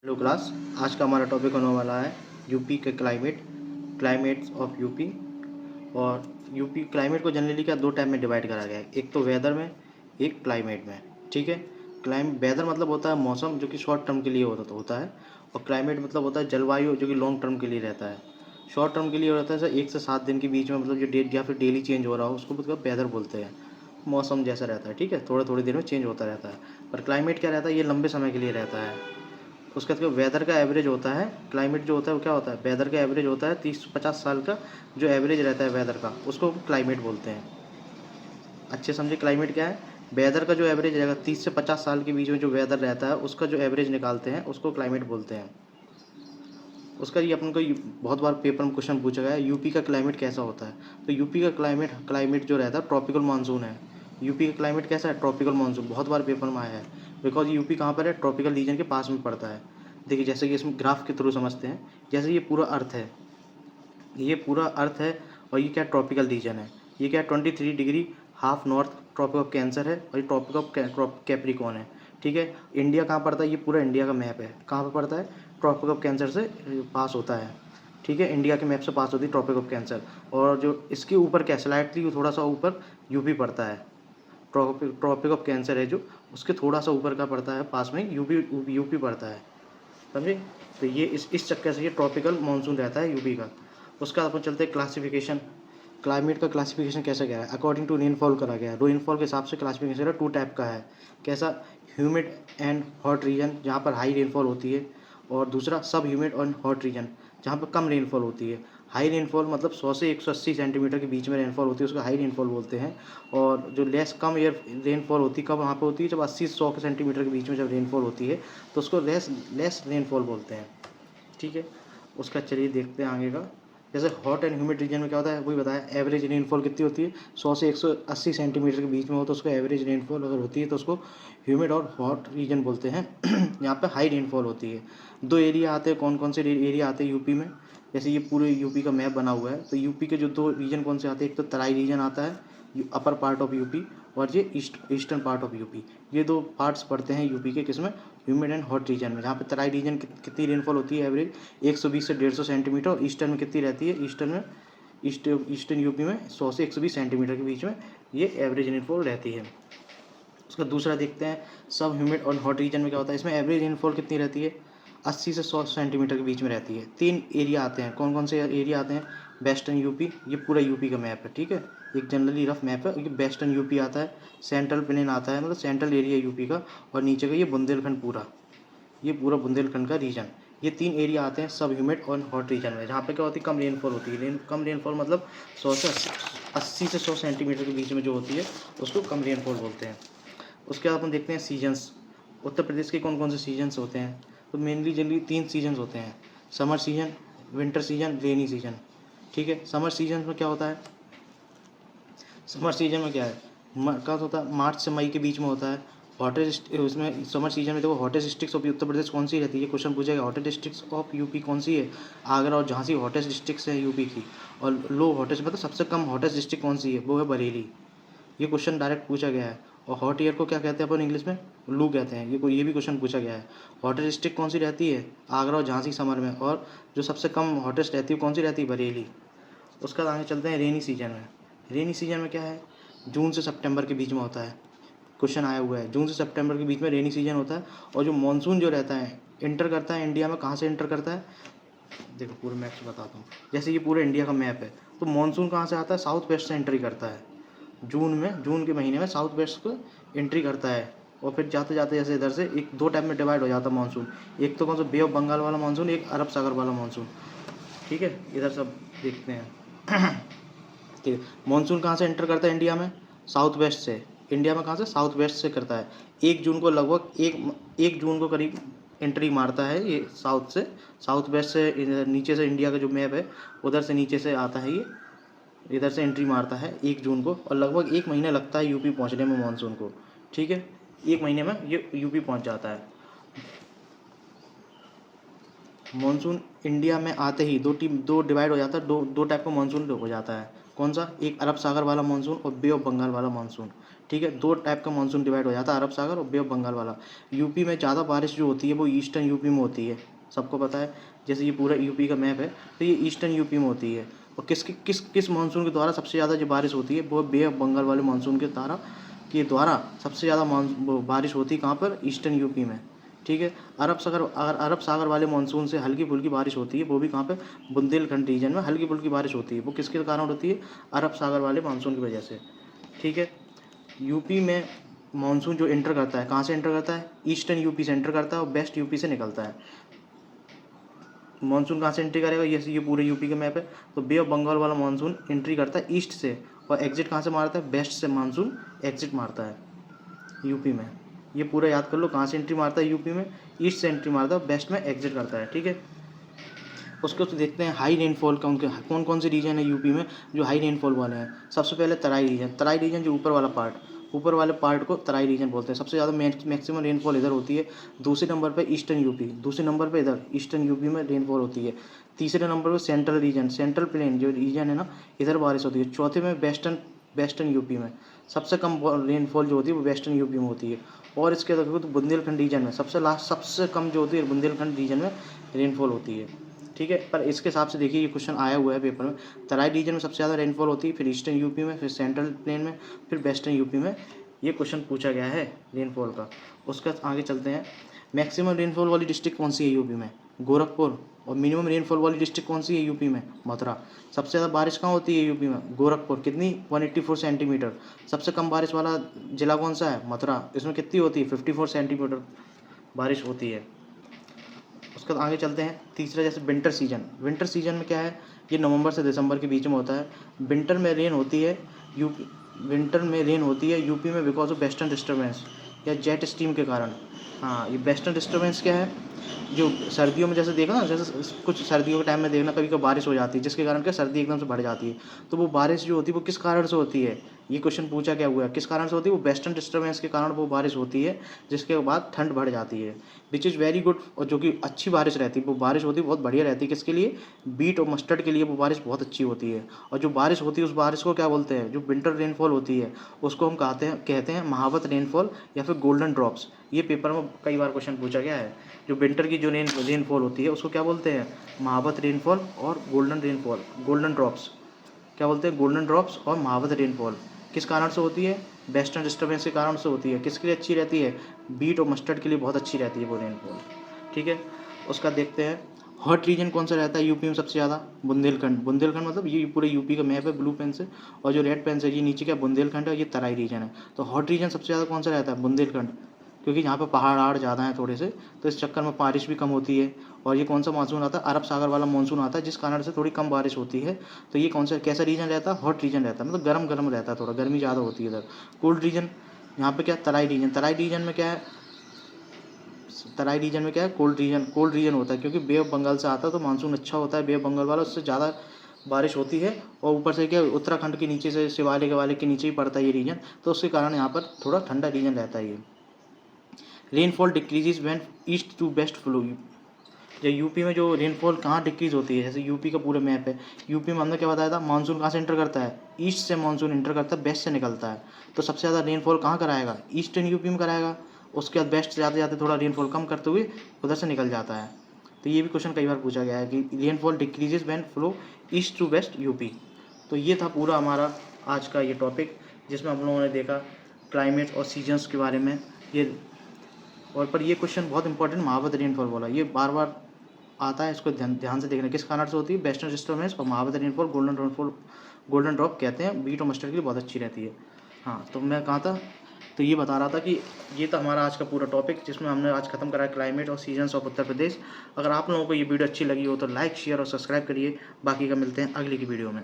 Hello class. आज का हमारा टॉपिक होने वाला है यूपी के क्लाइमेट्स ऑफ यूपी। और यूपी क्लाइमेट को जनरली क्या दो टाइप में डिवाइड करा गया है, एक तो वेदर में, एक क्लाइमेट में। ठीक है। वेदर मतलब होता है मौसम जो कि शॉर्ट टर्म के लिए होता है। और क्लाइमेट मतलब होता है जलवायु जो कि लॉन्ग टर्म के लिए रहता है। शॉर्ट टर्म के लिए रहता है सर 1 से 7 दिन के बीच में, मतलब जो डेट या फिर डेली चेंज हो रहा हो उसको मतलब वेदर बोलते हैं। मौसम जैसा रहता है, ठीक है, थोड़े थोड़ी देर में चेंज होता रहता है। पर क्लाइमेट क्या रहता है, ये लंबे समय के लिए रहता है। उसके बाद वेदर का एवरेज होता है। क्लाइमेट जो होता है वो क्या होता है, वेदर का एवरेज होता है 30 से 50 साल का जो एवरेज रहता है वेदर का, उसको क्लाइमेट बोलते हैं। अच्छे समझे क्लाइमेट क्या है। वेदर का जो एवरेज रहेगा 30 से 50 साल के बीच में जो वेदर रहता है उसका जो एवरेज निकालते हैं उसको क्लाइमेट बोलते हैं। उसका ये अपन को बहुत बार पेपर में क्वेश्चन पूछा गया है, यूपी का क्लाइमेट कैसा होता है। तो यूपी का क्लाइमेट जो रहता है ट्रॉपिकल मानसून है। यूपी का क्लाइमेट कैसा है, ट्रॉपिकल मानसून, बहुत बार पेपर में आया है। बिकॉज यूपी कहाँ पर है, ट्रॉपिकल रीजन के पास में पड़ता है। देखिए जैसे कि इसमें ग्राफ के थ्रू समझते हैं। जैसे ये पूरा अर्थ है, ये पूरा अर्थ है, और ये क्या ट्रॉपिकल रीजन है। ये क्या 23 degree half north tropic of cancer है, और ये ट्रॉपिक ऑफ कैप्रिकॉन है। ठीक है। इंडिया कहाँ पड़ता है, ये पूरा इंडिया का मैप है, कहाँ पर पड़ता है, ट्रॉपिक ऑफ कैंसर से पास होता है। ठीक है, इंडिया के मैप से पास होती है ट्रॉपिक ऑफ कैंसर। और जो इसके ऊपर क्या स्लाइटली थोड़ा सा ऊपर यूपी पड़ता है। ट्रॉपिक ऑफ कैंसर है जो, उसके थोड़ा सा ऊपर का पड़ता है, पास में यूपी यूपी पड़ता है। समझे। तो ये इस चक्कर से ये ट्रॉपिकल मानसून रहता है यूपी का। उसका अपन चलते हैं क्लासिफिकेशन। क्लाइमेट का क्लासिफिकेशन कैसा गया है, अकॉर्डिंग टू रेनफॉल करा गया है। रेनफॉल के हिसाब से क्लासिफिकेशन 2 टाइप का है। कैसा, ह्यूमिड एंड हॉट रीजन जहाँ पर हाई रेनफॉल होती है, और दूसरा सब ह्यूमिड और हॉट रीजन जहाँ पर कम रेनफॉल होती है। हाई रेनफॉल मतलब 100 से 180 सेंटीमीटर के बीच में रेनफॉल होती है, उसको हाई रेनफॉल बोलते हैं। और जो कम एयर रेनफॉल होती है कब वहाँ पे होती है, जब 80 से 100 सेंटीमीटर के बीच में जब रेनफॉल होती है तो उसको लेस रेनफॉल बोलते हैं। ठीक है। उसका चलिए देखते हैं आगे का। जैसे हॉट एंड ह्यूमिड रीजन में क्या होता है वही बताया, एवरेज रेनफॉल कितनी होती है, 100 से 180 सेंटीमीटर के बीच में हो तो उसको एवरेज रेनफॉल अगर होती है तो उसको ह्यूमिड और हॉट रीजन बोलते हैं। यहाँ पे हाई रेनफॉल होती है। 2 एरिया आते हैं, कौन कौन से एरिया आते हैं यूपी में। जैसे ये पूरे यूपी का मैप बना हुआ है, तो यूपी के जो 2 रीजन कौन से आते हैं, एक तो तराई रीजन आता है अपर पार्ट ऑफ यूपी, और ये ईस्टर्न पार्ट ऑफ यूपी। ये 2 पार्ट्स पड़ते हैं यूपी के, किसमें, ह्यूमिड एंड हॉट रीजन में। जहाँ पे तराई रीजन कितनी रेनफॉल होती है एवरेज 120 से 150 सेंटीमीटर, और ईस्टर्न में कितनी रहती है, ईस्टर्न यूपी में 100 से 120 सेंटीमीटर के बीच में ये एवरेज रेनफॉल रहती है। उसका दूसरा देखते हैं, सब ह्यूमिड और हॉट रीजन में क्या होता है, इसमें एवरेज रेनफॉल कितनी रहती है, 80 से 100 सेंटीमीटर के बीच में रहती है। 3 एरिया आते हैं, कौन कौन से एरिया आते हैं, वेस्टर्न यूपी, ये पूरा यूपी का मैप है, ठीक है, एक जनरली रफ मैप है। ये वेस्टर्न यूपी आता है, सेंट्रल प्लेन आता है, मतलब सेंट्रल एरिया यूपी का, और नीचे का ये बुंदेलखंड पूरा, ये पूरा बुंदेलखंड का रीजन। ये 3 एरिया आते हैं सब ह्यूमिड और हॉट रीजन में, जहाँ पे क्या होती है, कम रेनफॉल होती है। कम रेनफॉल मतलब 100 से 80 से 100 सेंटीमीटर के बीच में जो होती है उसको कम रेनफॉल बोलते हैं। उसके बाद अपन देखते हैं सीजन्स। उत्तर प्रदेश के कौन कौन से सीजन्स होते हैं, तो मेनली जनरली 3 सीजन्स होते हैं, summer season, winter season, rainy season. ठीक है। समर सीजन में क्या होता है, समर सीजन में क्या है, कब होता है, मार्च से मई के बीच में होता है। हॉटेस्ट उसमें समर सीजन में देखो, hottest districts of Uttar Pradesh कौन सी रहती है, क्वेश्चन पूछेगा, हॉटेस्ट डिस्ट्रिक्ट्स ऑफ यूपी कौन सी है, आगरा और झांसी हॉटेस्ट डिस्ट्रिक्ट्स है यूपी की। और लो हॉटेस्ट मतलब सबसे कम हॉटेस्ट डिस्ट्रिक्ट कौन सी है, वो है बरेली। ये क्वेश्चन डायरेक्ट पूछा गया है। और हॉट ईयर को क्या कहते हैं अपन इंग्लिश में, लू कहते हैं। ये भी क्वेश्चन पूछा गया है। हॉटेस्ट डिस्ट्रिक्ट कौन सी रहती है, आगरा और झांसी समर में, और जो सबसे कम हॉटेस्ट रहती है कौन सी रहती है, बरेली। उसका आगे चलते हैं रेनी सीजन में। रेनी सीजन में क्या है, जून से सितंबर के बीच में होता है। क्वेश्चन आया हुआ है, जून से सितंबर के बीच में रेनी सीजन होता है। और जो मानसून जो रहता है इंटर करता है इंडिया में, कहाँ से इंटर करता है, देखो पूरे मैप से बताता हूँ। जैसे ये पूरे इंडिया का मैप है, तो मानसून कहाँ से आता है, साउथ वेस्ट से एंट्री करता है। जून के महीने में साउथ वेस्ट को एंट्री करता है। और फिर जाते जाते जैसे इधर से एक 2 टाइप में डिवाइड हो जाता है मानसून। एक तो कौन सा, बे ऑफ बंगाल वाला मानसून, एक अरब सागर वाला मानसून। ठीक है, इधर सब देखते हैं। ठीक है, मानसून कहाँ से एंटर करता है इंडिया में, साउथ वेस्ट से। इंडिया में कहाँ से, साउथ वेस्ट से करता है। 1 जून को लगभग 1 जून को करीब एंट्री मारता है ये साउथ से, साउथ वेस्ट से। नीचे से इंडिया का जो मैप है उधर से नीचे से आता है ये, इधर से एंट्री मारता है 1 जून को, और लगभग 1 महीना लगता है यूपी पहुंचने में मानसून को। ठीक है, 1 महीने में ये यूपी पहुंच जाता है। मानसून इंडिया में आते ही दो डिवाइड हो जाता है, दो दो टाइप का मानसून हो जाता है। कौन सा, एक अरब सागर वाला मानसून और बे ऑफ बंगाल वाला मानसून। ठीक है, 2 टाइप का मानसून डिवाइड हो जाता है, अरब सागर और बे ऑफ बंगाल वाला। यूपी में ज़्यादा बारिश जो होती है वो ईस्टर्न यूपी में होती है, सबको पता है। जैसे ये पूरा यूपी का मैप है तो ये ईस्टर्न यूपी में होती है। और किस मानसून के द्वारा सबसे ज़्यादा जो बारिश होती है वो बे ऑफ बंगाल वाले मानसून के द्वारा सबसे ज़्यादा बारिश होती है कहाँ पर, ईस्टर्न यूपी में। ठीक है, अगर अरब सागर वाले मानसून से हल्की फुल्की बारिश होती है वो भी कहाँ पे, बुंदेलखंड रीजन में हल्की फुल्की बारिश होती है, वो किसके कारण होती है, अरब सागर वाले मानसून की वजह से। ठीक है, यूपी में मानसून जो एंटर करता है, कहाँ से एंटर करता है, ईस्टर्न यूपी से एंटर करता है और वेस्ट यूपी से निकलता है। मानसून कहाँ से एंट्री करेगा, ये पूरे यूपी का मैप है। तो बे ऑफ बंगाल वाला मानसून एंट्री करता है ईस्ट से और एग्जिट कहाँ से मारता है, वेस्ट से मानसून एग्जिट मारता है यूपी में। ये पूरा याद कर लो, कहाँ से एंट्री मारता है यूपी में, ईस्ट से एंट्री मारता है, वेस्ट में एग्जिट करता है। ठीक है, उसके तो देखते हैं हाई रेनफॉल का, उनके कौन कौन से रीजन है यूपी में जो हाई रेनफॉल वाले हैं। सबसे पहले तराई रीजन जो ऊपर वाले पार्ट को तराई रीजन बोलते हैं। सबसे ज़्यादा मैक्सिमम रेनफॉल इधर होती है। दूसरे नंबर पे ईस्टर्न यूपी, दूसरे नंबर पे इधर ईस्टर्न यूपी में रेनफॉल होती है। तीसरे नंबर पे सेंट्रल प्लेन जो रीजन है ना, इधर बारिश होती है। चौथे में वेस्टर्न यूपी में सबसे कम रेनफॉल जो होती है वो वेस्टर्न यूपी में होती है। और इसके देखो तो बुंदेलखंड रीजन में सबसे कम जो होती है बुंदेलखंड रीजन में रेनफॉल होती है। ठीक है, पर इसके हिसाब से देखिए ये क्वेश्चन आया हुआ है पेपर में, तराई रीजन में सबसे ज़्यादा रेनफॉल होती है, फिर ईस्टर्न यूपी में, फिर सेंट्रल प्लेन में, फिर वेस्टर्न यूपी में ये क्वेश्चन पूछा गया है रेनफॉल का। उसके आगे चलते हैं, मैक्सिमम रेनफॉल वाली डिस्ट्रिक्ट कौन सी है यूपी में, गोरखपुर। और मिनिमम रेनफॉल वाली डिस्ट्रिक्ट कौन सी है यूपी में, मथुरा। सबसे ज़्यादा बारिश कहाँ होती है यूपी में, गोरखपुर, कितनी 184 सेंटीमीटर। सबसे कम बारिश वाला जिला कौन सा है, मथुरा, इसमें कितनी होती है 54 सेंटीमीटर बारिश होती है। उसके बाद आगे चलते हैं, तीसरा जैसे विंटर सीजन में क्या है, ये नवंबर से दिसंबर के बीच में होता है। विंटर में रेन होती है यूपी में बिकॉज ऑफ वेस्टर्न डिस्टर्बेंस या जेट स्ट्रीम के कारण। हाँ, ये वेस्टर्न डिस्टर्बेंस क्या है, जो सर्दियों में जैसे देखो ना, जैसे कुछ सर्दियों के टाइम में देखना कभी कभी बारिश हो जाती है जिसके कारण क्या सर्दी एकदम से बढ़ जाती है। तो वो बारिश जो होती है वो किस कारण से होती है, ये क्वेश्चन पूछा क्या हुआ है, किस कारण से होती है, वो वेस्टर्न डिस्टर्बेंस के कारण वो बारिश होती है जिसके बाद ठंड बढ़ जाती है, विच इज़ वेरी गुड। और जो कि अच्छी बारिश रहती है, वो बारिश होती है बहुत बढ़िया रहती है, किसके लिए, बीट और मस्टर्ड के लिए वो बारिश बहुत अच्छी होती है। और जो बारिश होती है उस बारिश को क्या बोलते हैं, जो विंटर रेनफॉल होती है उसको हम कहते हैं महावत रेनफॉल या फिर गोल्डन ड्रॉप्स। ये पेपर में कई बार क्वेश्चन पूछा गया है। जो विंटर की जो रेनफॉल होती है उसको क्या बोलते हैं, महावत रेनफॉल और गोल्डन ड्रॉप्स। क्या बोलते हैं, गोल्डन ड्रॉप्स और महावत रेनफॉल। किस कारण से होती है, वेस्टर्न डिस्टर्बेंस के कारण से होती है। किसके लिए अच्छी रहती है, बीट और मस्टर्ड के लिए बहुत अच्छी रहती है वो रेनफॉल। ठीक है, उसका देखते हैं, हॉट रीजन कौन सा रहता है यूपी में सबसे ज़्यादा, बुंदेलखंड मतलब ये पूरे यूपी का मैप है ब्लू पेन से, और जो रेड पेन से ये नीचे क्या बुंदेलखंड है, ये तराई रीजन है। तो हॉट रीजन सबसे ज़्यादा कौन सा रहता है, बुंदेलखंड, क्योंकि यहाँ पर पहाड़ ज़्यादा हैं थोड़े से, तो इस चक्कर में बारिश भी कम होती है। और ये कौन सा मानसून आता है, अरब सागर वाला मानसून आता है जिस कारण से थोड़ी कम बारिश होती है। तो ये कैसा रीजन रहता है, हॉट रीजन रहता है, मतलब गर्म रहता है, थोड़ा गर्मी ज़्यादा होती है इधर। कोल्ड रीजन, यहाँ पे क्या तराई रीजन में क्या है, कोल्ड रीजन होता है, क्योंकि बे ऑफ बंगाल से आता है तो मानसून अच्छा होता है बे ऑफ बंगाल वाला, उससे ज़्यादा बारिश होती है। और ऊपर से क्या उत्तराखंड के नीचे से शिवालिक के नीचे ही पड़ता है ये रीजन, तो उसके कारण यहाँ पर थोड़ा ठंडा रीजन रहता है ये। Rainfall decreases when east to west flow. जो यूपी में जो रेनफॉल कहाँ डिक्रीज होती है, जैसे यूपी का पूरा मैप है, यूपी में हमने क्या बताया था, मानसून कहाँ से एंटर करता है, ईस्ट से मानसून एंटर करता है, वेस्ट से निकलता है। तो सबसे ज़्यादा रेनफॉल कहाँ कराएगा, ईस्टर्न यूपी में कराएगा। उसके बाद वेस्ट जाते जाते थोड़ा रेनफॉल कम करते हुए उधर से निकल जाता है। तो ये भी क्वेश्चन कई बार पूछा गया है कि rainfall decreases when flow east to west UP. तो ये था पूरा हमारा आज का ये टॉपिक, जिसमें हम लोगों ने देखा क्लाइमेट और सीजन्स के बारे में। ये और पर ये क्वेश्चन बहुत इंपॉर्टेंट, महावत रेनफॉल वाला, ये बार बार आता है, इसको ध्यान से देखना, किस कारण से होती है, वेस्टर्न डिस्टर्बेंस और महावत रेनफॉल, गोल्डन ड्रॉप कहते हैं, बीट और मस्टर्ड के लिए बहुत अच्छी रहती है। हाँ, तो मैं कहाँ था, तो ये बता रहा था कि ये था हमारा आज का पूरा टॉपिक, जिसमें हमने आज खत्म करा क्लाइमेट और सीजन्स ऑफ उत्तर प्रदेश। अगर आप लोगों को ये वीडियो अच्छी लगी हो तो लाइक, शेयर और सब्सक्राइब करिए। बाकी का मिलते हैं अगली की वीडियो में।